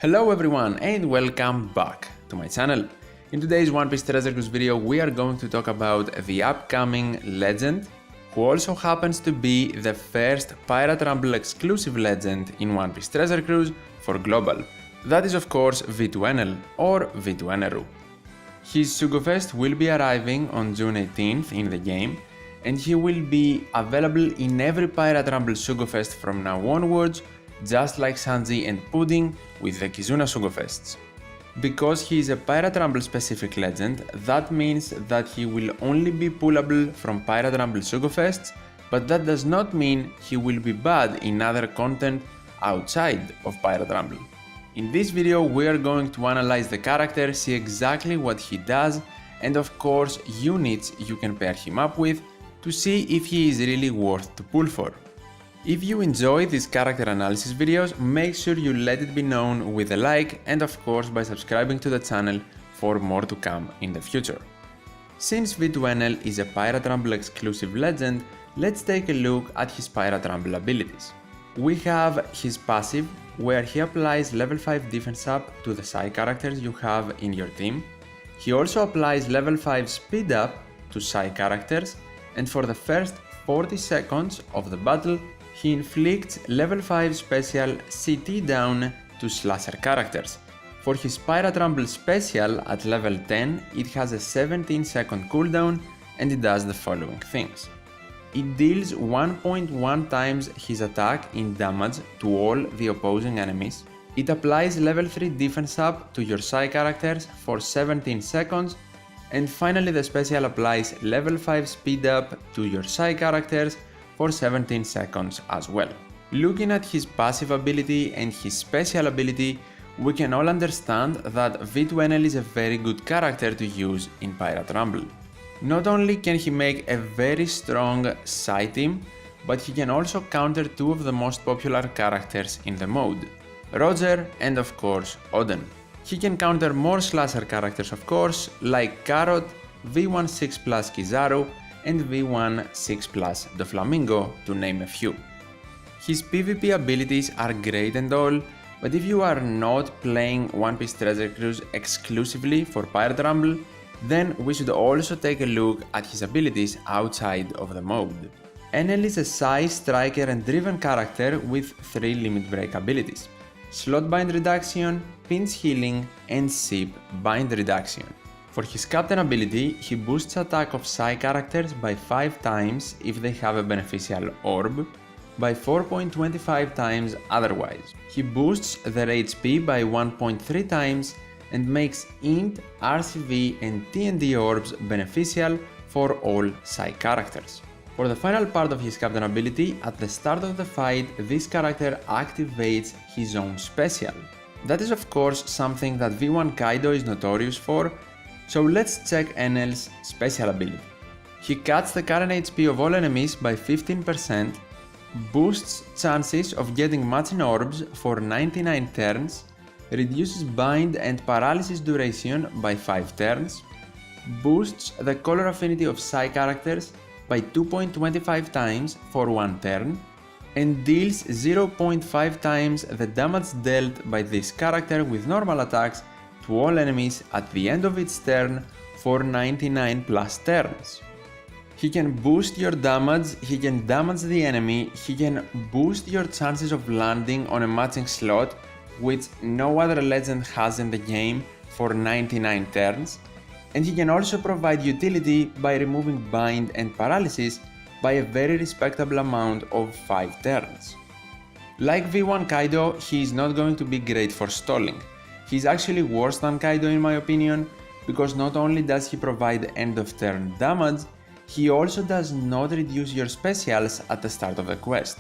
Hello everyone and welcome back to my channel. In today's One Piece Treasure Cruise video we are going to talk about the upcoming legend, who also happens to be the first Pirate Rumble exclusive legend in One Piece Treasure Cruise for global. That is of course V2 Enel or V2 Eneru. His Sugo Fest will be arriving on June 18th in the game, and he will be available in every Pirate Rumble Sugo Fest from now onwards, just like Sanji and Pudding with the Kizuna Sugo Fests. Because he is a Pirate Rumble specific legend, that means that he will only be pullable from Pirate Rumble Sugo Fests, but that does not mean he will be bad in other content outside of Pirate Rumble. In this video we are going to analyze the character, see exactly what he does, and of course units you can pair him up with to see if he is really worth to pull for. If you enjoy these character analysis videos, make sure you let it be known with a like and of course by subscribing to the channel for more to come in the future. Since V2 Enel is a Pirate Rumble exclusive legend, let's take a look at his Pirate Rumble abilities. We have his passive, where he applies level 5 defense up to the side characters you have in your team. He also applies level 5 speed up to side characters, and for the first 40 seconds of the battle he inflicts level 5 special CT down to slasher characters. For his Pirate Rumble special at level 10, it has a 17-second cooldown and it does the following things. It deals 1.1 times his attack in damage to all the opposing enemies. It applies level 3 defense up to your side characters for 17 seconds. And finally the special applies level 5 speed up to your side characters for 17 seconds as well. Looking at his passive ability and his special ability, we can all understand that V2 Enel is a very good character to use in Pirate Rumble. Not only can he make a very strong side team, but he can also counter two of the most popular characters in the mode, Roger and of course Oden. He can counter more slasher characters of course, like Carrot, V1 6 plus Kizaru, and V1 6 plus Doflamingo, to name a few. His PvP abilities are great and all, but if you are not playing One Piece Treasure Cruise exclusively for Pirate Rumble, then we should also take a look at his abilities outside of the mode. Enel is a Sai, Striker and Driven character with 3 limit break abilities: Slot Bind Reduction, Pinch Healing and Ship Bind Reduction. For his Captain ability, he boosts attack of side characters by 5 times if they have a beneficial orb, by 4.25 times otherwise. He boosts their HP by 1.3 times and makes Int, RCV and TND orbs beneficial for all side characters. For the final part of his Captain ability, at the start of the fight, this character activates his own special. That is of course something that V1 Kaido is notorious for, so let's check Enel's special ability. He cuts the current HP of all enemies by 15%, boosts chances of getting matching orbs for 99 turns, reduces bind and paralysis duration by 5 turns, boosts the color affinity of side characters by 2.25 times for 1 turn, and deals 0.5 times the damage dealt by this character with normal attacks to all enemies at the end of its turn for 99 plus turns. He can boost your damage, he can damage the enemy, he can boost your chances of landing on a matching slot, which no other legend has in the game, for 99 turns, and he can also provide utility by removing bind and paralysis by a very respectable amount of 5 turns. Like V1 Kaido, he is not going to be great for stalling. He's actually worse than Kaido in my opinion, because not only does he provide end of turn damage, he also does not reduce your specials at the start of the quest.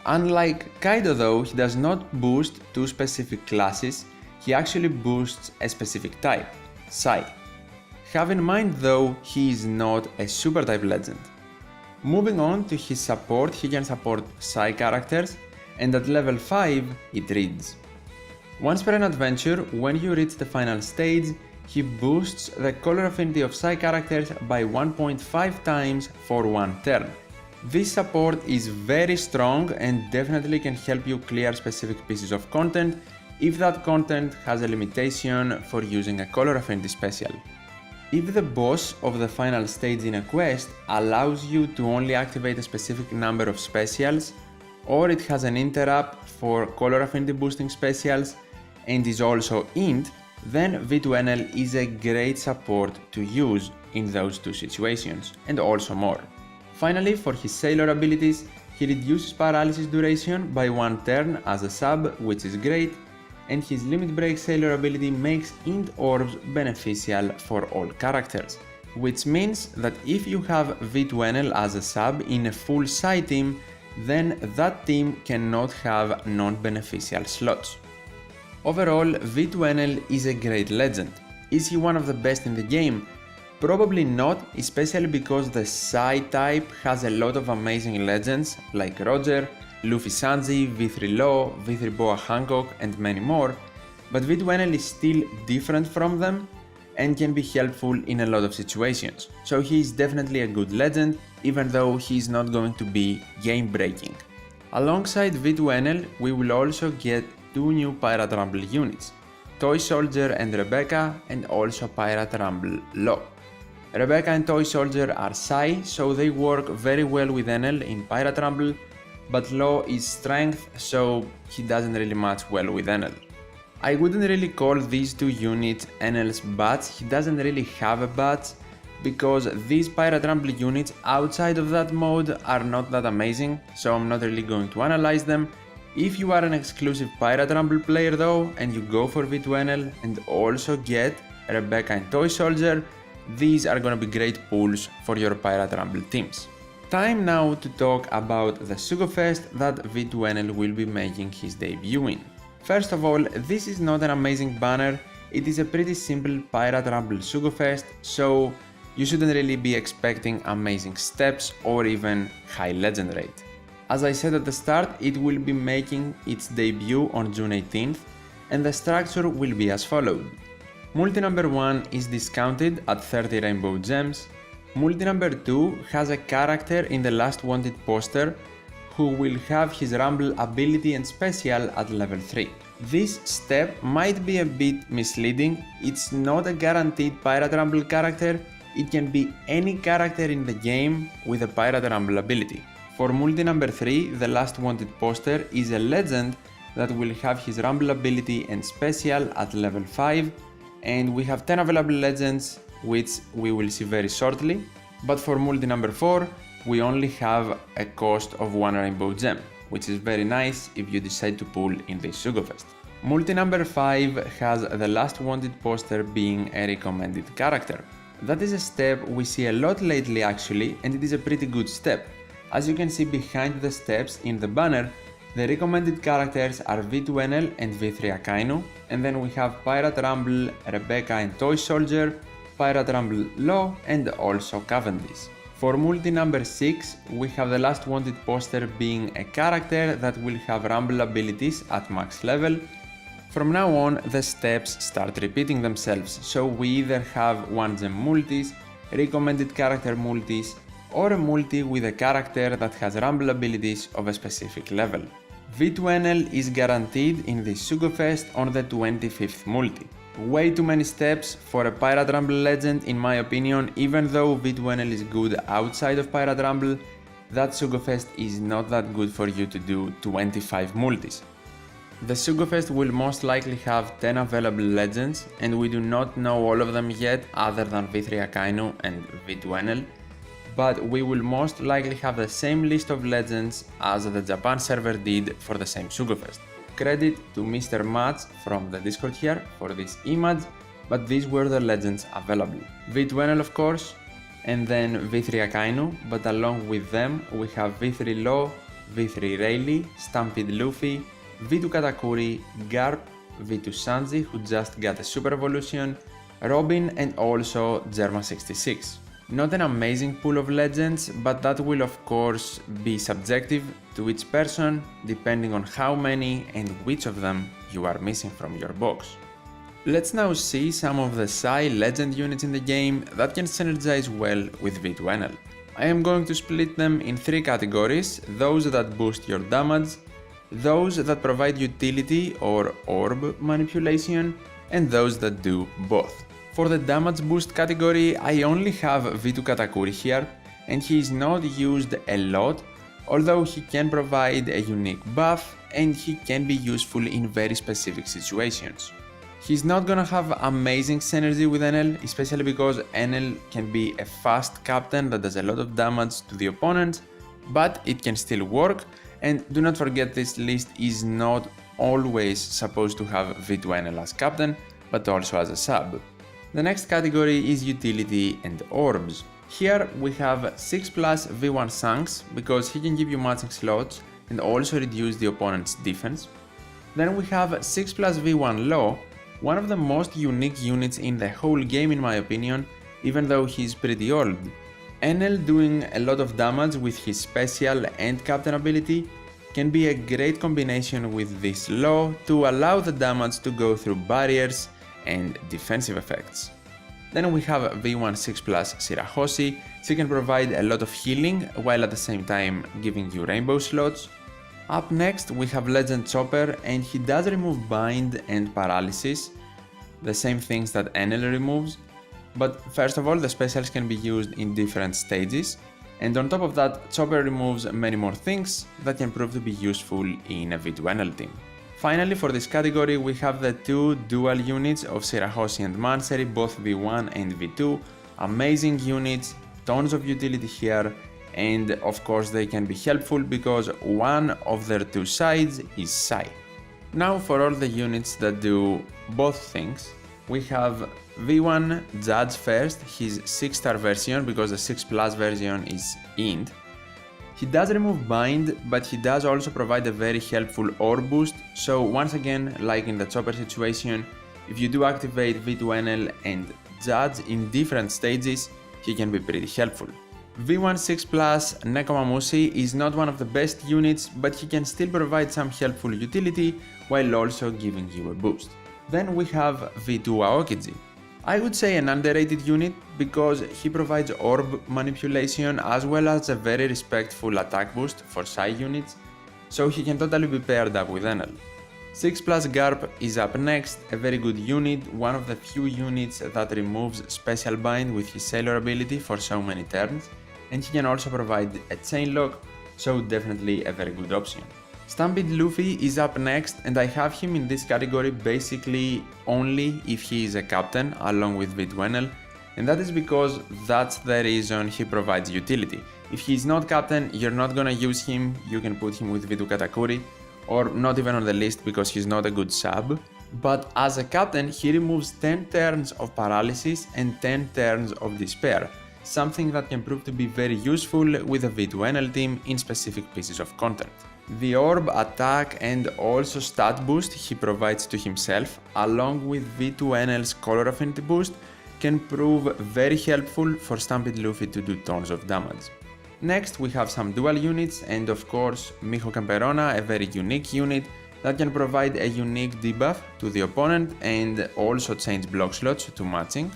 Unlike Kaido though, he does not boost 2 specific classes, he actually boosts a specific type, Sai. Have in mind though, he is not a super type legend. Moving on to his support, he can support Sai characters, and at level 5 it reads. Once per an adventure, when you reach the final stage, he boosts the color affinity of side characters by 1.5 times for 1 turn. This support is very strong and definitely can help you clear specific pieces of content if that content has a limitation for using a color affinity special. If the boss of the final stage in a quest allows you to only activate a specific number of specials, or it has an interrupt for color affinity boosting specials and is also int, then V2Enel is a great support to use in those two situations, and also more. Finally, for his sailor abilities, he reduces paralysis duration by 1 turn as a sub, which is great, and his limit break sailor ability makes int orbs beneficial for all characters, which means that if you have V2Enel as a sub in a full side team, then that team cannot have non-beneficial slots. Overall, V2Enel is a great legend. Is he one of the best in the game? Probably not, especially because the Psy type has a lot of amazing legends like Roger, Luffy Sanji, V3 Law, V3 Boa Hancock and many more, but V2Enel is still different from them and can be helpful in a lot of situations, so he is definitely a good legend, even though he is not going to be game breaking. Alongside V2Enel, we will also get 2 new Pirate Rumble units, Toy Soldier and Rebecca, and also Pirate Rumble Law. Rebecca and Toy Soldier are Psy, so they work very well with Enel in Pirate Rumble, but Law is Strength, so he doesn't really match well with Enel. I wouldn't really call these 2 units Enel's bats, he doesn't really have a bat, because these Pirate Rumble units outside of that mode are not that amazing, so I'm not really going to analyze them. If you are an exclusive Pirate Rumble player though, and you go for V2Enel and also get Rebecca and Toy Soldier, these are gonna be great pulls for your Pirate Rumble teams. Time now to talk about the Sugo Fest that V2Enel will be making his debut in. First of all, this is not an amazing banner, it is a pretty simple Pirate Rumble Sugo Fest, so you shouldn't really be expecting amazing steps or even high legend rate. As I said at the start, it will be making its debut on June 18th, and the structure will be as follows. Multi number 1 is discounted at 30 rainbow gems. Multi number 2 has a character in the last wanted poster who will have his Rumble ability and special at level 3. This step might be a bit misleading, it's not a guaranteed Pirate Rumble character, it can be any character in the game with a Pirate Rumble ability. For multi number 3, the last wanted poster is a legend that will have his Rumble ability and special at level 5, and we have 10 available legends, which we will see very shortly, but for multi number 4, we only have a cost of 1 rainbow gem, which is very nice if you decide to pull in this Sugo Fest. Multi number 5 has the last wanted poster being a recommended character. That is a step we see a lot lately actually, and it is a pretty good step. As you can see behind the steps in the banner, the recommended characters are V2Enel and V3 Akainu, and then we have Pirate Rumble, Rebecca and Toy Soldier, Pirate Rumble Law and also Cavendish. For multi number 6, we have the last wanted poster being a character that will have Rumble abilities at max level. From now on, the steps start repeating themselves, so we either have 1 gem multis, recommended character multis, or a multi with a character that has Rumble abilities of a specific level. V2Enel is guaranteed in the Sugo Fest on the 25th multi. Way too many steps for a Pirate Rumble legend in my opinion, even though V2Enel is good outside of Pirate Rumble, that Sugo Fest is not that good for you to do 25 multis. The Sugo Fest will most likely have 10 available legends, and we do not know all of them yet other than V3 Akainu and V2Enel, but we will most likely have the same list of legends as the Japan server did for the same Sugo Fest. Credit to Mr. Mats from the Discord here for this image, but these were the legends available. V2Enel of course, and then V3 Akainu, but along with them we have V3 Law, V3 Rayleigh, Stampede Luffy, V2 Katakuri, Garp, V2 Sanji who just got a Super Evolution, Robin and also Germa66. Not an amazing pool of legends, but that will of course be subjective to each person depending on how many and which of them you are missing from your box. Let's now see some of the Psy legend units in the game that can synergize well with V2Enel. I am going to split them in 3 categories, those that boost your damage, those that provide utility or orb manipulation, and those that do both. For the damage boost category, I only have V2 Katakuri here, and he is not used a lot, although he can provide a unique buff and he can be useful in very specific situations. He's not gonna have amazing synergy with Enel, especially because Enel can be a fast captain that does a lot of damage to the opponent, but it can still work, and do not forget this list is not always supposed to have V2 Enel as captain, but also as a sub. The next category is utility and orbs. Here we have 6 plus V1 Sanks because he can give you matching slots and also reduce the opponent's defense. Then we have 6 plus V1 Law, one of the most unique units in the whole game in my opinion, even though he's pretty old. Enel doing a lot of damage with his special and captain ability can be a great combination with this Law to allow the damage to go through barriers and defensive effects. Then we have V1 6 plus Shirahoshi, he can provide a lot of healing while at the same time giving you rainbow slots. Up next we have Legend Chopper, and he does remove bind and paralysis, the same things that Enel removes, but first of all the specials can be used in different stages, and on top of that Chopper removes many more things that can prove to be useful in a V2 Enel team. Finally, for this category we have the two dual units of Shirahoshi and Mancery, both V1 and V2, amazing units, tons of utility here, and of course they can be helpful because one of their two sides is Sai. Now for all the units that do both things, we have V1 Judge first, his 6-star version because the 6 plus version is Int. He does remove bind, but he does also provide a very helpful orb boost, so once again, like in the Chopper situation, if you do activate V2 Enel and Judge in different stages, he can be pretty helpful. V1 6 plus Nekomamushi is not one of the best units, but he can still provide some helpful utility while also giving you a boost. Then we have V2 Aokiji. I would say an underrated unit because he provides orb manipulation as well as a very respectful attack boost for Sai units, so he can totally be paired up with Enel. 6 plus Garp is up next, a very good unit, one of the few units that removes special bind with his sailor ability for so many turns, and he can also provide a chain lock, so definitely a very good option. Stampede Luffy is up next, and I have him in this category basically only if he is a captain along with V2 Enel, and that is because that's the reason he provides utility. If he is not captain, you're not gonna use him, you can put him with V2 Katakuri, or not even on the list because he's not a good sub. But as a captain, he removes 10 turns of paralysis and 10 turns of despair, something that can prove to be very useful with a V2 Enel team in specific pieces of content. The orb, attack and also stat boost he provides to himself, along with V2 Enel's color affinity boost, can prove very helpful for Stampede Luffy to do tons of damage. Next we have some dual units, and of course Miho Camperona, a very unique unit that can provide a unique debuff to the opponent and also change block slots to matching.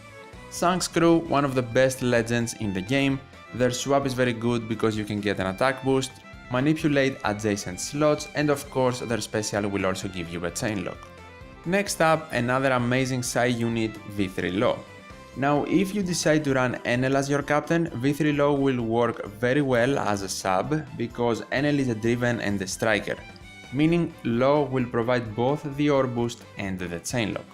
Shanks Crew, one of the best legends in the game, their swap is very good because you can get an attack boost, manipulate adjacent slots, and of course their special will also give you a chain lock. Next up, another amazing Sai unit, V3 Law. Now if you decide to run Enel as your captain, V3 Law will work very well as a sub because Enel is a driven and a striker, meaning Law will provide both the orb boost and the chain lock.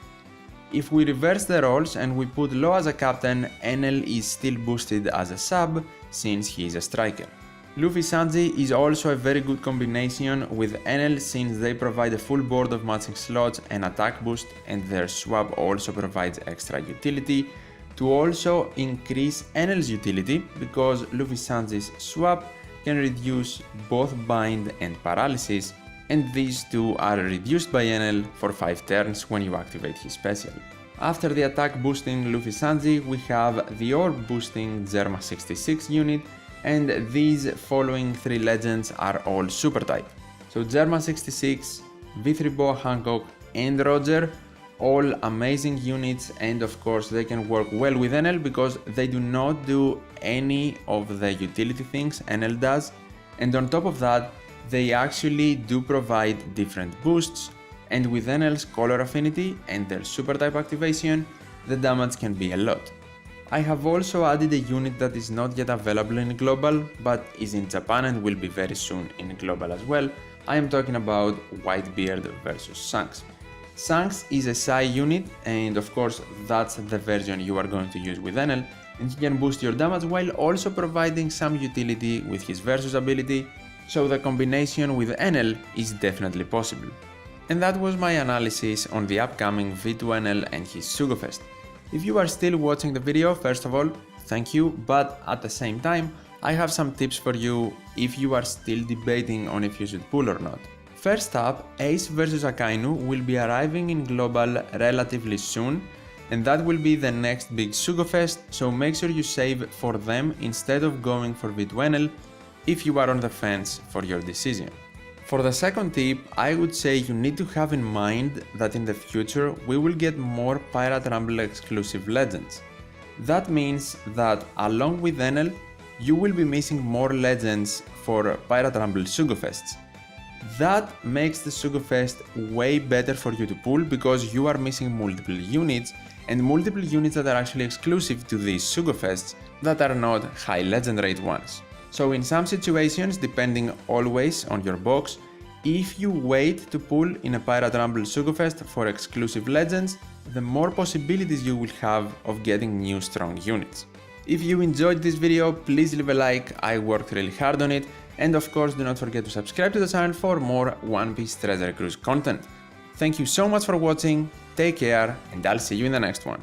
If we reverse the roles and we put Law as a captain, Enel is still boosted as a sub since he is a striker. Luffy Sanji is also a very good combination with Enel since they provide a full board of matching slots and attack boost, and their swap also provides extra utility to also increase Enel's utility because Luffy Sanji's swap can reduce both bind and paralysis, and these two are reduced by Enel for 5 turns when you activate his special. After the attack boosting Luffy Sanji, we have the orb boosting Germa 66 unit, and these following 3 legends are all super type. So Germa 66, V3 Boa Hancock and Roger, all amazing units, and of course they can work well with Enel because they do not do any of the utility things Enel does, and on top of that they actually do provide different boosts, and with Enel's color affinity and their super type activation, the damage can be a lot. I have also added a unit that is not yet available in global, but is in Japan and will be very soon in global as well. I am talking about Whitebeard versus Shanks. Shanks is a Psi unit, and of course that's the version you are going to use with Enel, and he can boost your damage while also providing some utility with his versus ability, so the combination with Enel is definitely possible. And that was my analysis on the upcoming V2 Enel and his Sugo Fest. If you are still watching the video, first of all, thank you, but at the same time, I have some tips for you if you are still debating on if you should pull or not. First up, Ace vs Akainu will be arriving in global relatively soon, and that will be the next big Sugo Fest, so make sure you save for them instead of going for V2 Enel if you are on the fence for your decision. For the second tip, I would say you need to have in mind that in the future we will get more Pirate Rumble exclusive legends. That means that along with Enel, you will be missing more legends for Pirate Rumble Sugo Fests. That makes the Sugo Fest way better for you to pull because you are missing multiple units, and multiple units that are actually exclusive to these Sugo Fests that are not high legend rate ones. So in some situations, depending always on your box, if you wait to pull in a Pirate Rumble Sugo Fest for exclusive legends, the more possibilities you will have of getting new strong units. If you enjoyed this video, please leave a like, I worked really hard on it, and of course do not forget to subscribe to the channel for more One Piece Treasure Cruise content. Thank you so much for watching, take care, and I'll see you in the next one.